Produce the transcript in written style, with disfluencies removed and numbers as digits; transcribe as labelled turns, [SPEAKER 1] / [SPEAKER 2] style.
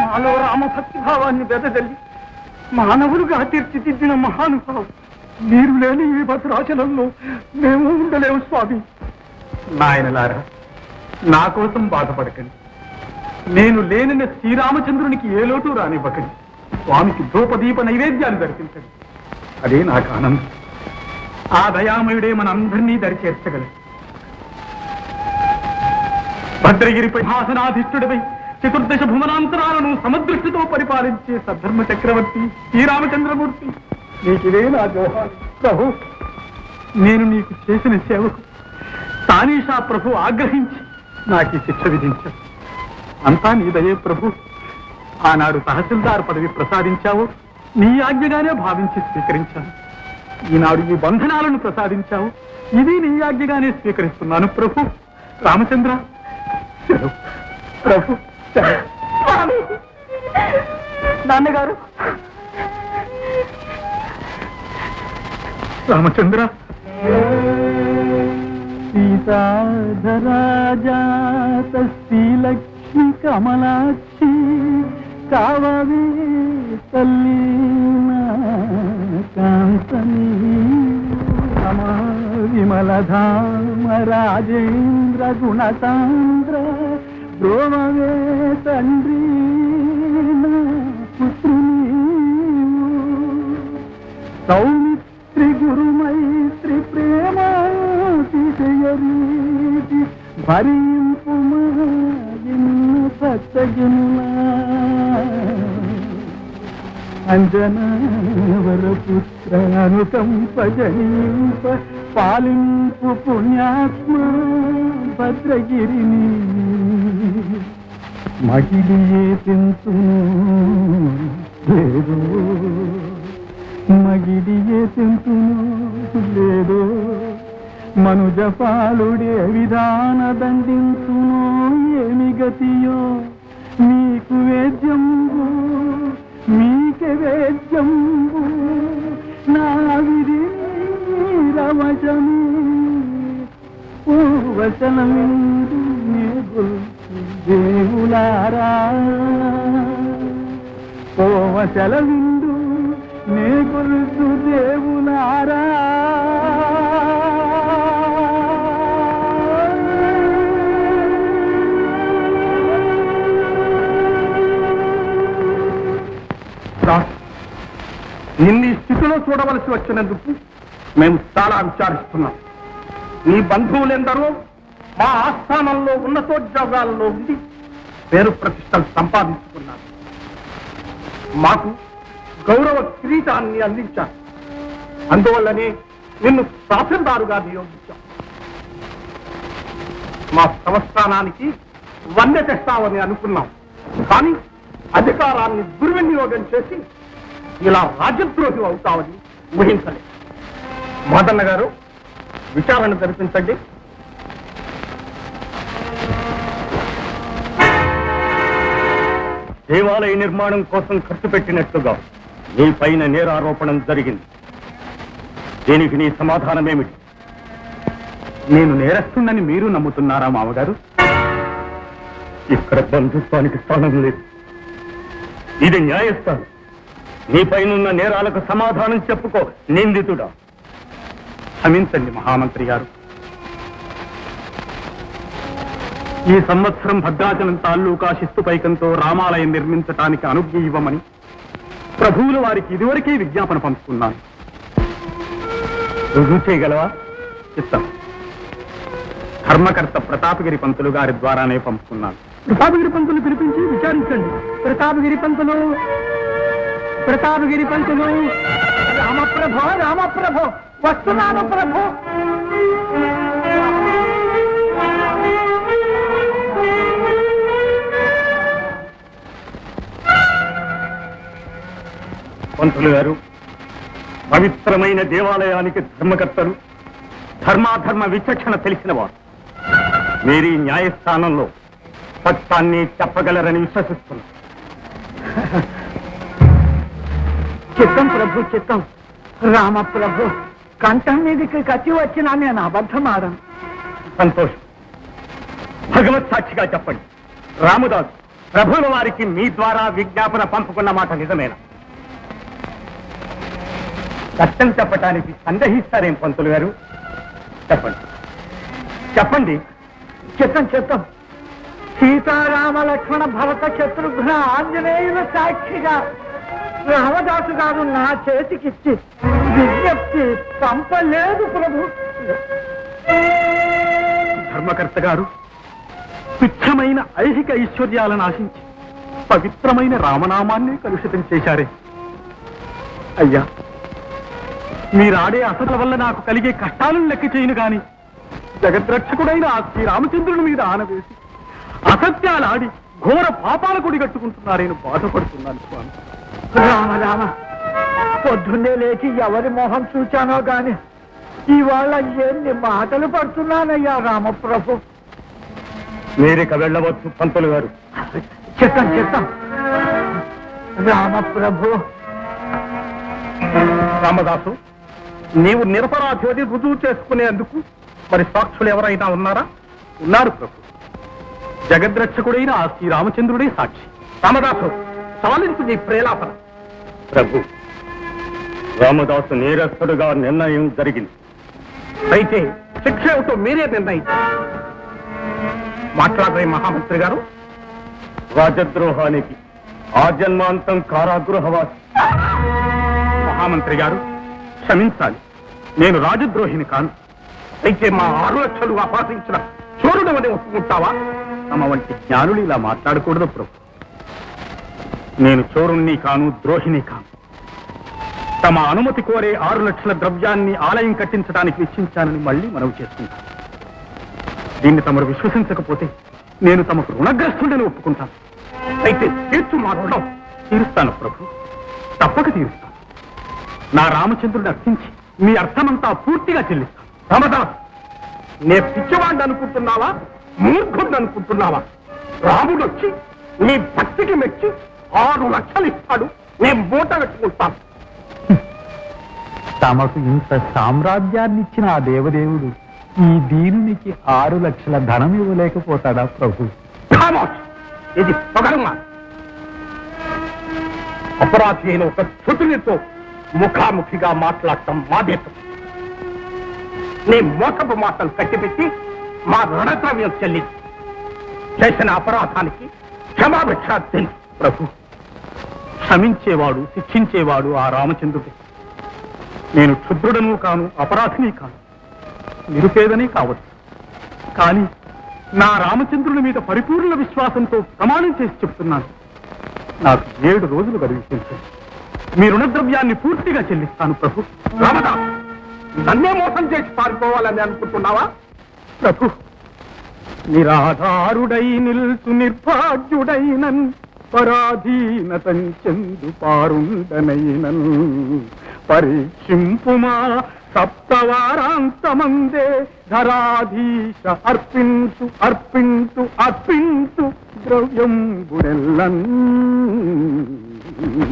[SPEAKER 1] మాలో రామభక్తి భావాన్ని వెదజల్లి మానవులుగా తీర్చిదిద్దిన మహానుభావం. మీరు లేని ఈ భద్రాచలంలో మేము ఉండలేము స్వామి. నాయనలారా, నా కోసం బాధపడకండి. నేను లేనిన శ్రీరామచంద్రునికి ఏ లోటు రానివ్వకండి. స్వామికి ధూపదీప నైవేద్యాలు దర్శించండి. అదే నాకు ఆనందం. ఆ దయామయుడే మన అందరినీ దరిచేర్చగలడు. భద్రగిరిపై హాసనాధిష్ఠుడిపై చతుర్దశ భువనాంతరాలను సమదృష్టితో పరిపాలించే సద్ధర్మ చక్రవర్తి శ్రీరామచంద్రమూర్తి, నీకిదే నా జోహారు. ప్రభు, నేను నీకు చేసిన సేవకు తానీషా ప్రభు ఆగ్రహించి నాకు ఈ శిక్ష విధించావు. అంతా నీ దయే ప్రభు. ఆనాడు తహసీల్దార్ పదవి ప్రసాదించావు, నీ ఆజ్ఞగానే భావించి స్వీకరించాను. ఈనాడు ఈ బంధనాలను ప్రసాదించావు, ఇది నీ ఆజ్ఞగానే స్వీకరిస్తున్నాను ప్రభు. రామచంద్ర, ప్రభు. నాన్నగారు, రామచంద్ర. సీతాధరాజాత శ్రీలక్ష్మి కమలాక్షి కావవే తల్లి కాంతని రమా విమలధామ రాజేంద్ర గుణసాంద్ర బ్రోమవే తండ్రి పుత్రుని సౌమిత్రి గురుమైత్రి ప్రేమాతిశయరీతి భరింపు భక్తజనుల అంజనావర పుత్ర అనుకంపజనీప పాలింపు పుణ్యాత్మ భద్రగిరిని మగిలియే తింతును లేదో, మగిలియే తింతును లేదో, మనుజపాలుడే విధాన దండించును ఏమి గతియో. మీకు వేద్యంబు మీకే వేద్యంబు నా విధి రవశమి వచనమిందు దేవులారా, వచల విందు నే గుర్తు దేవులారా. నిన్ను ఈ స్థితిలో చూడవలసి వచ్చినందుకు మేము చాలా విచారిస్తున్నాం. నీ బంధువులెందరో మా ఆస్థానంలో ఉన్నతోద్యోగాల్లో ఉండి పేరు ప్రతిష్టలు సంపాదించుకున్నారు. మాకు గౌరవ కిరీటాన్ని అందించారు. అందువల్లనే నిన్ను తహసీల్దారుగా నియోగించాం. మా సంస్థానానికి వన్నె తెస్తామని అనుకున్నాం. కానీ అధికారాన్ని దుర్వినియోగం చేసి ఇలా రాజద్రోహి అవుతామని ఊహించలేదు. మదన్న గారు, విచారణ జరిపించండి.
[SPEAKER 2] దేవాలయ నిర్మాణం కోసం ఖర్చు పెట్టినట్లుగా నీ పైన నేరారోపణం జరిగింది. దీనికి నీ సమాధానమేమిటి?
[SPEAKER 1] నేను నేరస్తుందని మీరు నమ్ముతున్నారా మామగారు?
[SPEAKER 2] ఇక్కడ బంధుత్వానికి స్థానం లేదు. ఇది న్యాయస్థానం. నీ పైనున్న నేరాలకు సమాధానం చెప్పుకో నిందితుడా.
[SPEAKER 1] క్షమించండి మహామంత్రి గారు. ఈ సంవత్సరం భద్రాచలం తాలూకా శిస్తు పైకంతో రామాలయం నిర్మించటానికి అనుజ్ఞ ఇవ్వమని ప్రభువుల వారికి ఇదివరకే విజ్ఞాపన పంపుకున్నాను.
[SPEAKER 2] రుజువు చేయగలవా?
[SPEAKER 1] ఇస్తాం. ధర్మకర్త ప్రతాపగిరి పంతులు గారి ద్వారానే పంపుకున్నాను. ప్రతాపగిరి పంతులు పిలిపించి విచారించండి. ప్రతాపగిరి పంతులు, ప్రతాపగిరి పంతులు. రామప్రభో, రామప్రభో, వస్తున్నాను ప్రభు.
[SPEAKER 2] పంతులు గారు, పవిత్రమైన దేవాలయానికి ధర్మకర్తలు, ధర్మాధర్మ విచక్షణ తెలిసిన వారు. మీరు న్యాయస్థానంలో సత్యాన్ని చెప్పగలరని విశ్వసిస్తున్నారు.
[SPEAKER 1] చిత్తం ప్రభు, చిత్తం. రామప్రభు, కంఠం మీదకి కచ్చి వచ్చినా నేను అబద్ధమాడను.
[SPEAKER 2] సంతోషం. భగవత్ సాక్షిగా చెప్పండి. రామదాసు ప్రభువుల వారికి మీ ద్వారా విజ్ఞాపన పంపుకున్న మాట నిజమేనా? సత్యం చెప్పటానికి సందేహిస్తారేం పంతులు గారు? చెప్పండి చెప్పండి.
[SPEAKER 1] చిత్తం సీతారామ లక్ష్మణ భరత శత్రుఘ్న ఆంజనేయుల సాక్షిగా రామదాసు గారు నా చేతికిచ్చి విజ్ఞప్తి పంపలేదు ప్రభు. ధర్మకర్త గారు తుచ్చమైన ఐహిక ఐశ్వర్యాలను ఆశించి పవిత్రమైన రామనామాన్ని కలుషితం చేశారే. అయ్యా, మీరాడే అసల వల్ల నాకు కలిగే కష్టాలను లెక్క చేయను గాని జగద్రక్షకుడైన ఆ శ్రీరామచంద్రుని మీద ఆనవేసి అసత్యాలాడి ఘోర పాపాల కొడి కట్టుకుంటున్నారేను బాధపడుతున్నాను స్వామి. రామ పొద్దున్నే లేచి ఎవరి మొహం చూచానో గాని ఇవాళ ఎన్ని మాటలు పడుతున్నానయ్యా రామప్రభు.
[SPEAKER 2] మీరిక వెళ్ళవచ్చు పంతులు గారు.
[SPEAKER 1] చిత్తం రామప్రభు.
[SPEAKER 2] రామదాసు, నీవు నిరపరాధి రుజువు చేసుకునేందుకు మరి సాక్షులు ఎవరైనా ఉన్నారా?
[SPEAKER 1] ఉన్నారు ప్రభు. జగద్రక్షకుడైన ఆ శ్రీరామచంద్రుడే సాక్షి.
[SPEAKER 2] రామదాసు, చాలించు నీ ప్రేలాపన. ప్రభు, రామదాసు నేరస్తుడుగా నిర్ణయం జరిగింది. అయితే శిక్ష ఏమిటో మీరే నిర్ణయించారు. మాట్లాడే మహామంత్రి గారు. రాజద్రోహానికి ఆజన్మాంతం కారాగృహవాసి. మహామంత్రి గారు క్షమించాలి, నేను రాజద్రోహిని కాను. అయితే మా 6 లక్షలు అపాసించిన చోరుడు అని ఒప్పుకుంటావా?
[SPEAKER 1] తమ వంటి జ్ఞానులు ఇలా మాట్లాడకూడదు ప్రభు.
[SPEAKER 2] నేను చోరుణ్ణి కాను, ద్రోహిని కాను. తమ అనుమతి కోరే 6 లక్షల ద్రవ్యాన్ని ఆలయం కట్టించడానికి వెచ్చించానని మళ్ళీ మనవి చేసుకుంటాను. దీన్ని తమరు విశ్వసించకపోతే నేను తమకు రుణగ్రస్తుడని ఒప్పుకుంటాను. అయితే తీర్చు మా రుణం. తీరుస్తాను ప్రభు, తప్పక తీరుస్తాను. నా రామచంద్రుడిని అర్థించి మీ అర్థమంతా పూర్తిగా చెల్లిస్తాను. రామదాస్, నే పిచ్చివాడిని అనుకుంటున్నావా, మూర్ఖుడిని అనుకుంటున్నావా? రాముడు వచ్చి నీ భక్తికి మెచ్చి 6 లక్షలు ఇస్తాడు, నేను మూట కట్టుకుంటాను.
[SPEAKER 1] తమకు ఇంత సామ్రాజ్యాన్ని ఇచ్చిన ఆ దేవదేవుడు ఈ దీనునికి 6 లక్షల ధనం ఇవ్వలేకపోతాడా ప్రభు?
[SPEAKER 2] ఇది పొగరమా? అపరాధి అయిన ఒక చుట్టునితో ముఖాముఖిగా మాట్లాడటం మా దేశం. నీ మోసపు మాటలు కట్టిపెట్టి మా రుణద్రవ్యం చెల్లించి చేసిన అపరాధానికి క్షమాభిక్ష తిని.
[SPEAKER 1] ప్రభు, క్షమించేవాడు శిక్షించేవాడు ఆ రామచంద్రుడు. నేను క్షుద్రుడను కాను, అపరాధిని కాను, నిరుపేదని కావచ్చు. కానీ నా రామచంద్రుని మీద పరిపూర్ణ విశ్వాసంతో ప్రమాణం చేసి చెప్తున్నాను. నాకు 7 రోజులు గడిపించండి. మీ రుణద్రవ్యాన్ని పూర్తిగా చెల్లిస్తాను ప్రభు.
[SPEAKER 2] రామదాస్, నన్నే మోసం చేసి పారిపోవాలని అనుకుంటున్నావా?
[SPEAKER 1] ప్రభు, నిరాధారుడై నిల్చు నిర్భాగ్యుడైనన్ పరాధీనతం చెందు పారుండనైనన్ పరీక్షింపుమా సప్తవారాంతమందే ధరాధీశ అర్పించు అర్పించు అర్పించు ద్రవ్యంబునెల్లన్.